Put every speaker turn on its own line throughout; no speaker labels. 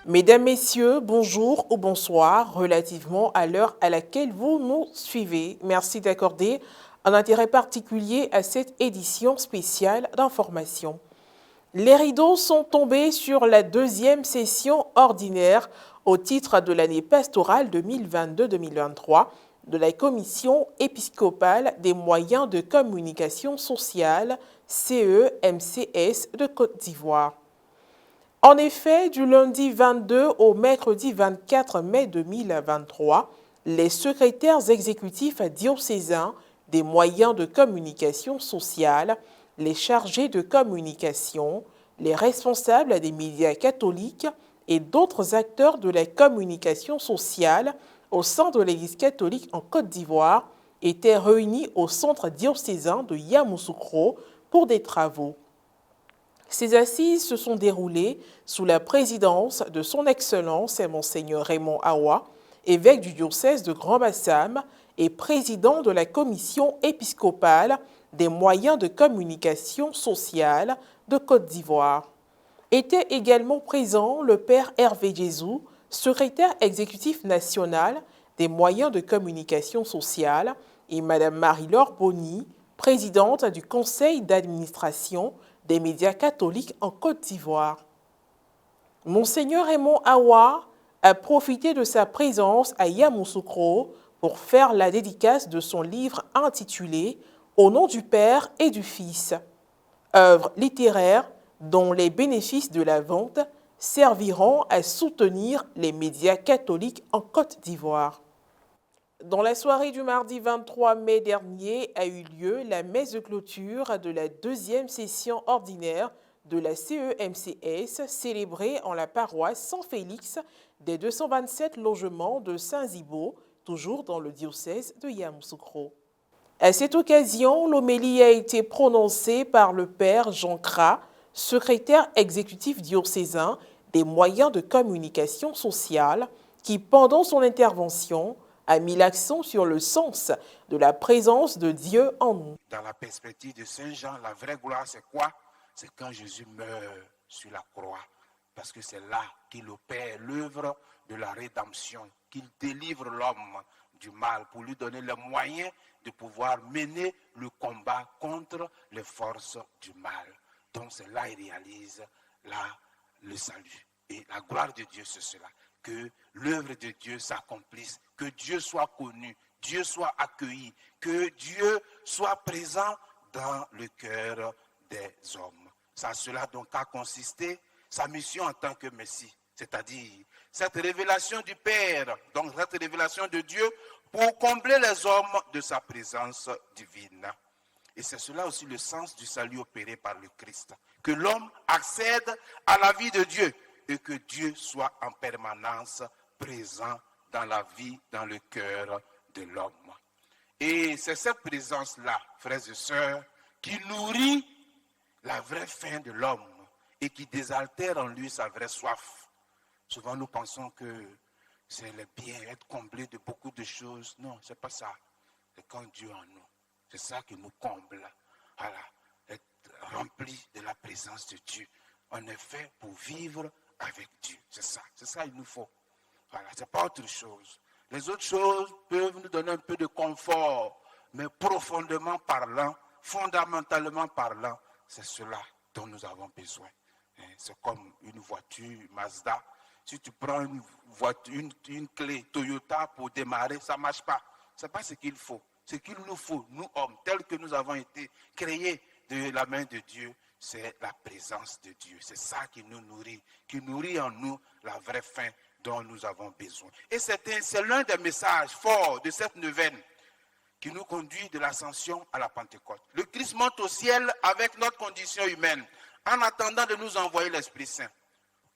Mesdames, Messieurs, bonjour ou bonsoir relativement à l'heure à laquelle vous nous suivez. Merci d'accorder un intérêt particulier à cette édition spéciale d'information. Les rideaux sont tombés sur la deuxième session ordinaire au titre de l'année pastorale 2022-2023 de la Commission épiscopale des moyens de communication sociale CEMCS de Côte d'Ivoire. En effet, du lundi 22 au mercredi 24 mai 2023, les secrétaires exécutifs diocésains des moyens de communication sociale, les chargés de communication, les responsables des médias catholiques et d'autres acteurs de la communication sociale au sein de l'Église catholique en Côte d'Ivoire étaient réunis au centre diocésain de Yamoussoukro pour des travaux. Ces assises se sont déroulées sous la présidence de son Excellence Monseigneur Raymond Awa, évêque du diocèse de Grand-Bassam et président de la Commission épiscopale des moyens de communication sociale de Côte d'Ivoire. Était également présent le père Hervé Jésus, secrétaire exécutif national des moyens de communication sociale, et madame Marie-Laure Bonny, présidente du conseil d'administration des médias catholiques en Côte d'Ivoire. Monseigneur Raymond Awa a profité de sa présence à Yamoussoukro pour faire la dédicace de son livre intitulé « Au nom du Père et du Fils », œuvre littéraire dont les bénéfices de la vente serviront à soutenir les médias catholiques en Côte d'Ivoire. Dans la soirée du mardi 23 mai dernier a eu lieu la messe de clôture de la deuxième session ordinaire de la CEMCS célébrée en la paroisse Saint-Félix des 227 logements de Saint-Zibo, toujours dans le diocèse de Yamoussoukro. À cette occasion, l'homélie a été prononcée par le père Jean Cras, secrétaire exécutif diocésain des moyens de communication sociale, qui, pendant son intervention, a mis l'accent sur le sens de la présence de Dieu en nous.
Dans la perspective de Saint Jean, la vraie gloire, c'est quoi? C'est quand Jésus meurt sur la croix. Parce que c'est là qu'il opère l'œuvre de la rédemption, qu'il délivre l'homme du mal pour lui donner les moyens de pouvoir mener le combat contre les forces du mal. Donc c'est là qu'il réalise le salut. Et la gloire de Dieu, c'est cela. Que l'œuvre de Dieu s'accomplisse, que Dieu soit connu, Dieu soit accueilli, que Dieu soit présent dans le cœur des hommes. C'est à cela donc qu'a consisté sa mission en tant que Messie, c'est-à-dire cette révélation du Père, donc cette révélation de Dieu pour combler les hommes de sa présence divine. Et c'est cela aussi le sens du salut opéré par le Christ, que l'homme accède à la vie de Dieu, et que Dieu soit en permanence présent dans la vie, dans le cœur de l'homme. Et c'est cette présence-là, frères et sœurs, qui nourrit la vraie faim de l'homme et qui désaltère en lui sa vraie soif. Souvent nous pensons que c'est le bien, être comblé de beaucoup de choses. Non, ce n'est pas ça. C'est quand Dieu en nous. C'est ça qui nous comble. Voilà, être rempli de la présence de Dieu. On est fait pour vivre avec Dieu. C'est ça il nous faut. Voilà, c'est pas autre chose. Les autres choses peuvent nous donner un peu de confort, mais profondément parlant, fondamentalement parlant, c'est cela dont nous avons besoin. C'est comme une voiture Mazda. Si tu prends une clé Toyota pour démarrer, ça ne marche pas. Ce n'est pas ce qu'il faut. Ce qu'il nous faut, nous hommes, tels que nous avons été créés de la main de Dieu, c'est la présence de Dieu. C'est ça qui nous nourrit, qui nourrit en nous la vraie faim dont nous avons besoin. Et c'est l'un des messages forts de cette neuvaine qui nous conduit de l'ascension à la Pentecôte. Le Christ monte au ciel avec notre condition humaine, en attendant de nous envoyer l'Esprit Saint.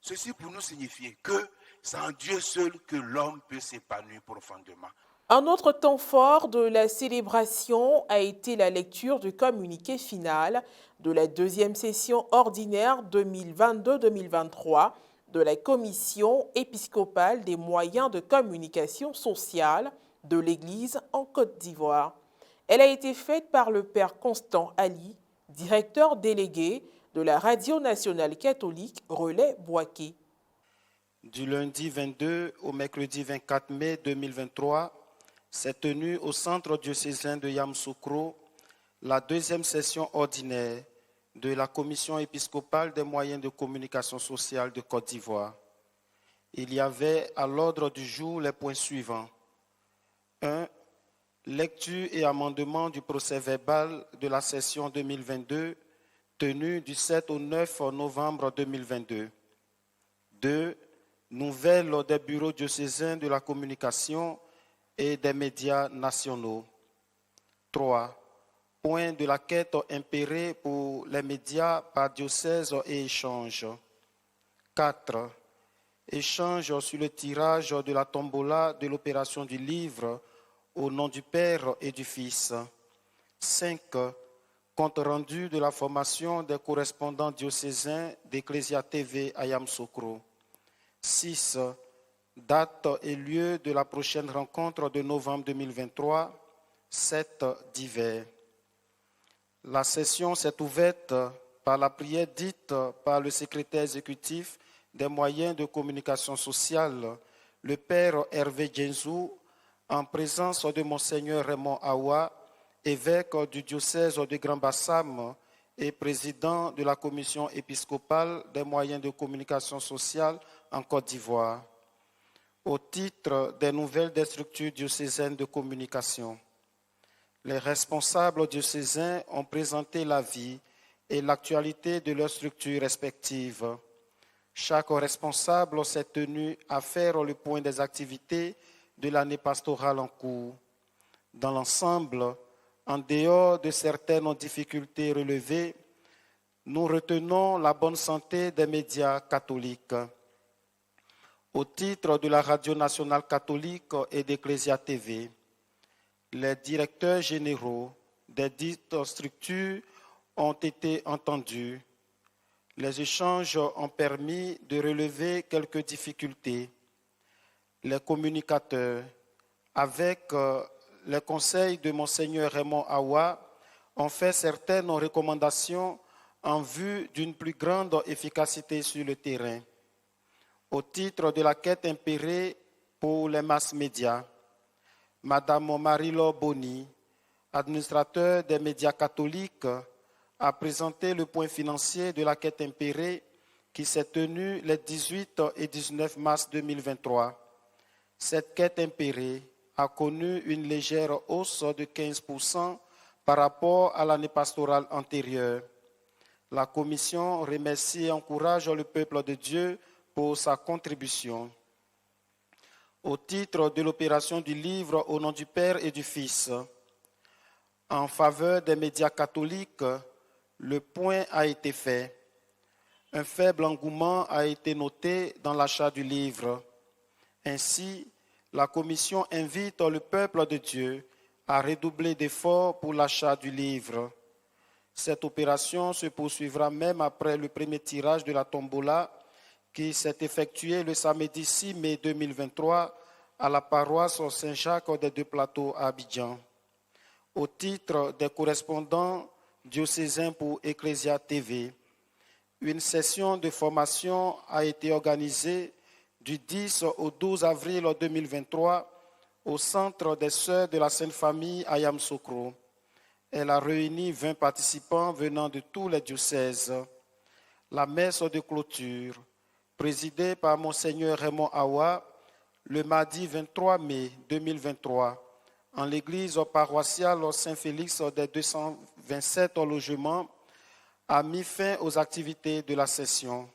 Ceci pour nous signifier que c'est en Dieu seul que l'homme peut s'épanouir profondément.
Un autre temps fort de la célébration a été la lecture du communiqué final de la deuxième session ordinaire 2022-2023 de la Commission épiscopale des moyens de communication sociale de l'Église en Côte d'Ivoire. Elle a été faite par le père Constant Ali, directeur délégué de la Radio nationale catholique Relais Bouaké.
Du lundi 22 au mercredi 24 mai 2023, s'est tenue au centre diocésain de Yamoussoukro la deuxième session ordinaire de la Commission épiscopale des moyens de communication sociale de Côte d'Ivoire. Il y avait à l'ordre du jour les points suivants. 1. Lecture et amendement du procès-verbal de la session 2022 tenue du 7 au 9 novembre 2022. 2. Nouvelles des bureaux diocésains de la communication et des médias nationaux. 3. Point de la quête impérée pour les médias par diocèse et échange. 4. Échange sur le tirage de la tombola de l'opération du livre au nom du Père et du Fils. 5. Compte rendu de la formation des correspondants diocésains d'Ecclesia TV à Yamoussoukro. 6. Date et lieu de la prochaine rencontre de novembre 2023. 7. Divers. La session s'est ouverte par la prière dite par le secrétaire exécutif des moyens de communication sociale, le Père Hervé Djenzou, en présence de Monseigneur Raymond Awa, évêque du diocèse de Grand-Bassam et président de la commission épiscopale des moyens de communication sociale en Côte d'Ivoire, au titre des nouvelles des structures diocésaines de communication. Les responsables diocésains ont présenté la vie et l'actualité de leurs structures respectives. Chaque responsable s'est tenu à faire le point des activités de l'année pastorale en cours. Dans l'ensemble, en dehors de certaines difficultés relevées, nous retenons la bonne santé des médias catholiques. Au titre de la Radio nationale catholique et d'Ecclesia TV, les directeurs généraux des dites structures ont été entendus. Les échanges ont permis de relever quelques difficultés. Les communicateurs, avec les conseils de Monseigneur Raymond Awa, ont fait certaines recommandations en vue d'une plus grande efficacité sur le terrain. Au titre de la quête impérée pour les masses médias, Madame Marie-Laure Boni, administrateur des médias catholiques, a présenté le point financier de la quête impérée qui s'est tenue les 18 et 19 mars 2023. Cette quête impérée a connu une légère hausse de 15% par rapport à l'année pastorale antérieure. La Commission remercie et encourage le peuple de Dieu pour sa contribution. Au titre de l'opération du livre au nom du Père et du Fils, en faveur des médias catholiques, le point a été fait. Un faible engouement a été noté dans l'achat du livre. Ainsi, la Commission invite le peuple de Dieu à redoubler d'efforts pour l'achat du livre. Cette opération se poursuivra même après le premier tirage de la tombola qui s'est effectué le samedi 6 mai 2023 à la paroisse Saint-Jacques des Deux-Plateaux à Abidjan. Au titre des correspondants diocésains pour Ecclesia TV, une session de formation a été organisée du 10 au 12 avril 2023 au Centre des Sœurs de la Sainte Famille à Yamoussoukro. Elle a réuni 20 participants venant de tous les diocèses. La messe de clôture, présidée par Monseigneur Raymond Awa, le mardi 23 mai 2023, en l'église paroissiale Saint-Félix des 227 logements, a mis fin aux activités de la session.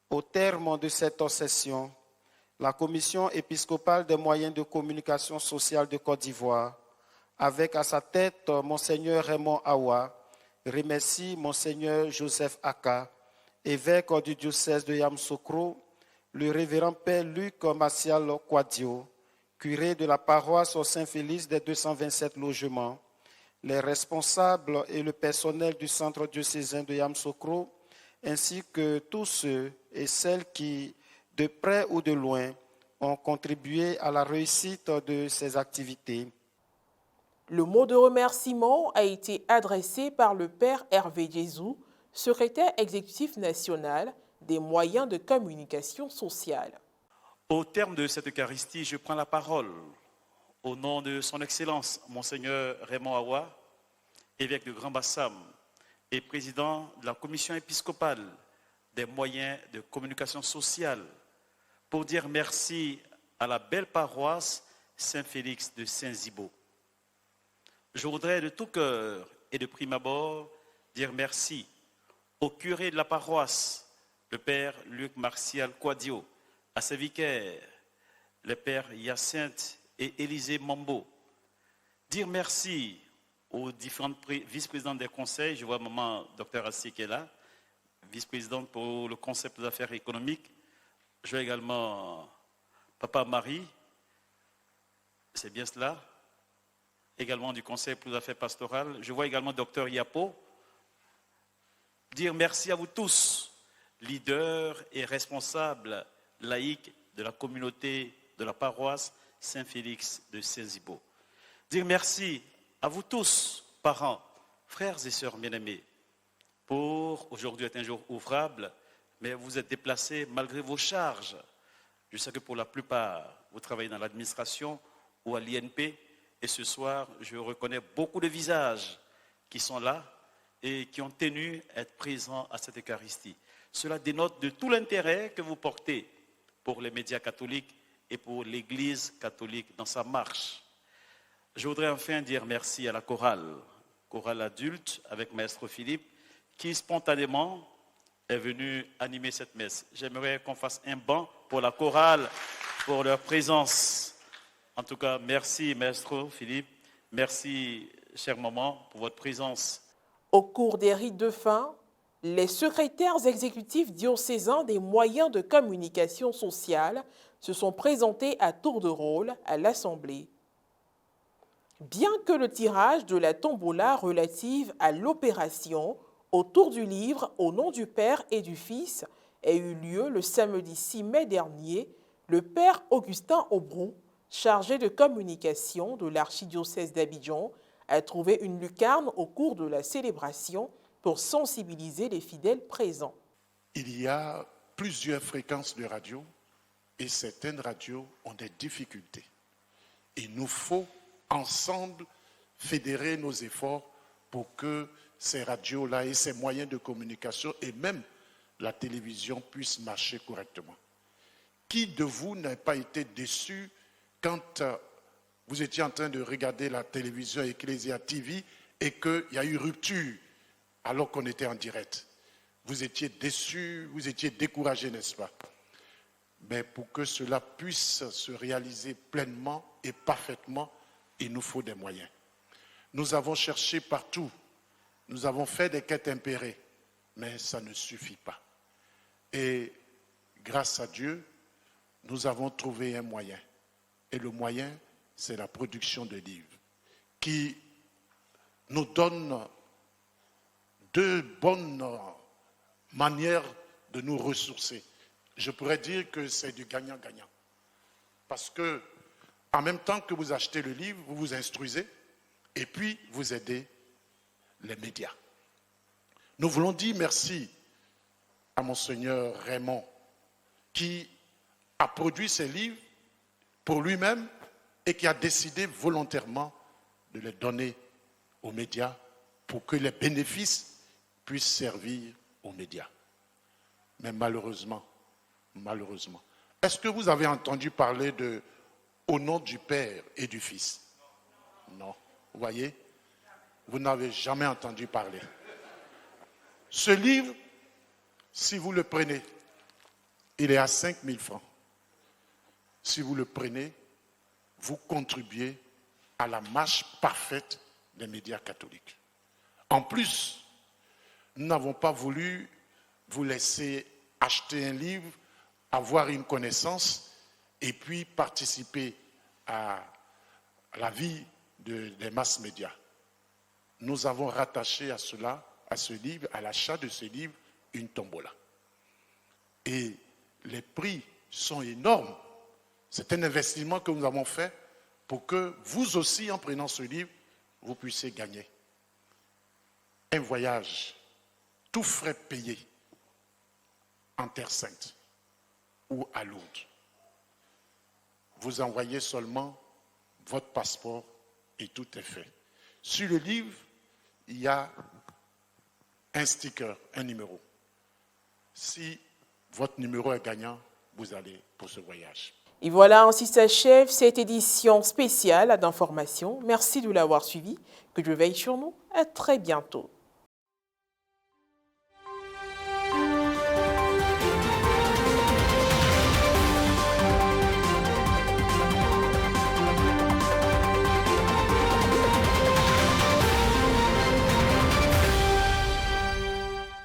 Au terme de cette session, la Commission épiscopale des moyens de communication sociale de Côte d'Ivoire, avec à sa tête Monseigneur Raymond Awa, remercie Monseigneur Joseph Aka, évêque du diocèse de Yamoussoukro, le révérend Père Luc Martial Quadio, curé de la paroisse Saint-Félix des 227 logements, les responsables et le personnel du centre diocésain de Yamoussoukro, ainsi que tous ceux et celles qui, de près ou de loin, ont contribué à la réussite de ces activités.
Le mot de remerciement a été adressé par le Père Hervé Djenzou, secrétaire exécutif national des moyens de communication sociale.
Au terme de cette Eucharistie, je prends la parole au nom de son Excellence, Monseigneur Raymond Awa, évêque de Grand Bassam et président de la commission épiscopale des moyens de communication sociale, pour dire merci à la belle paroisse Saint-Félix de Saint-Zibo. Je voudrais de tout cœur et de prime abord dire merci au curé de la paroisse, le père Luc Martial Quadio, à ses vicaires, le père Hyacinthe et Élisée Mambo. Dire merci aux différentes vice-présidentes des conseils. Je vois maman Dr Assi qui est là, vice-présidente pour le concept des affaires économiques. Je vois également Papa Marie, c'est bien cela, également du conseil pour les affaires pastorales. Je vois également Dr Yapo. Dire merci à vous tous, leaders et responsables laïcs de la communauté de la paroisse Saint-Félix de Saint-Zibo. Dire merci à vous tous, parents, frères et sœurs bien-aimés, pour aujourd'hui est un jour ouvrable, mais vous êtes déplacés malgré vos charges. Je sais que pour la plupart, vous travaillez dans l'administration ou à l'INP, et ce soir, je reconnais beaucoup de visages qui sont là et qui ont tenu à être présents à cette Eucharistie. Cela dénote de tout l'intérêt que vous portez pour les médias catholiques et pour l'Église catholique dans sa marche. Je voudrais enfin dire merci à la chorale adulte avec Maître Philippe, qui spontanément est venu animer cette messe. J'aimerais qu'on fasse un banc pour la chorale, pour leur présence. En tout cas, merci Maître Philippe, merci chère maman pour votre présence.
Au cours des rites de fin, les secrétaires exécutifs diocésains des moyens de communication sociale se sont présentés à tour de rôle à l'Assemblée. Bien que le tirage de la tombola relative à l'opération autour du livre au nom du Père et du Fils ait eu lieu le samedi 6 mai dernier, le Père Augustin Aubrou, chargé de communication de l'archidiocèse d'Abidjan, a trouvé une lucarne au cours de la célébration pour sensibiliser les fidèles présents.
Il y a plusieurs fréquences de radio et certaines radios ont des difficultés. Il nous faut ensemble fédérer nos efforts pour que ces radios-là et ces moyens de communication et même la télévision puissent marcher correctement. Qui de vous n'a pas été déçu quand vous étiez en train de regarder la télévision Ecclesia TV et qu'il y a eu rupture alors qu'on était en direct? Vous étiez déçu, vous étiez découragé, n'est-ce pas? Mais pour que cela puisse se réaliser pleinement et parfaitement, il nous faut des moyens. Nous avons cherché partout, nous avons fait des quêtes impérées, mais ça ne suffit pas. Et grâce à Dieu, nous avons trouvé un moyen. Et le moyen, c'est la production de livres qui nous donne deux bonnes manières de nous ressourcer. Je pourrais dire que c'est du gagnant-gagnant. Parce que, en même temps que vous achetez le livre, vous vous instruisez et puis vous aidez les médias. Nous voulons dire merci à Monseigneur Raymond qui a produit ces livres pour lui-même et qui a décidé volontairement de les donner aux médias pour que les bénéfices puissent servir aux médias. Mais malheureusement, est-ce que vous avez entendu parler de « Au nom du Père et du Fils » ? Non. Vous voyez, vous n'avez jamais entendu parler. Ce livre, si vous le prenez, il est à 5 000 francs. Si vous le prenez, vous contribuez à la marche parfaite des médias catholiques. En plus, nous n'avons pas voulu vous laisser acheter un livre, avoir une connaissance et puis participer à la vie des masses médias. Nous avons rattaché à cela, à ce livre, à l'achat de ce livre, une tombola. Et les prix sont énormes. C'est un investissement que nous avons fait pour que vous aussi, en prenant ce livre, vous puissiez gagner un voyage, tout frais payé, en Terre Sainte ou à Lourdes. Vous envoyez seulement votre passeport et tout est fait. Sur le livre, il y a un sticker, un numéro. Si votre numéro est gagnant, vous allez pour ce voyage.
Et voilà, ainsi s'achève cette édition spéciale d'information. Merci de l'avoir suivi. Que Dieu veille sur nous. À très bientôt.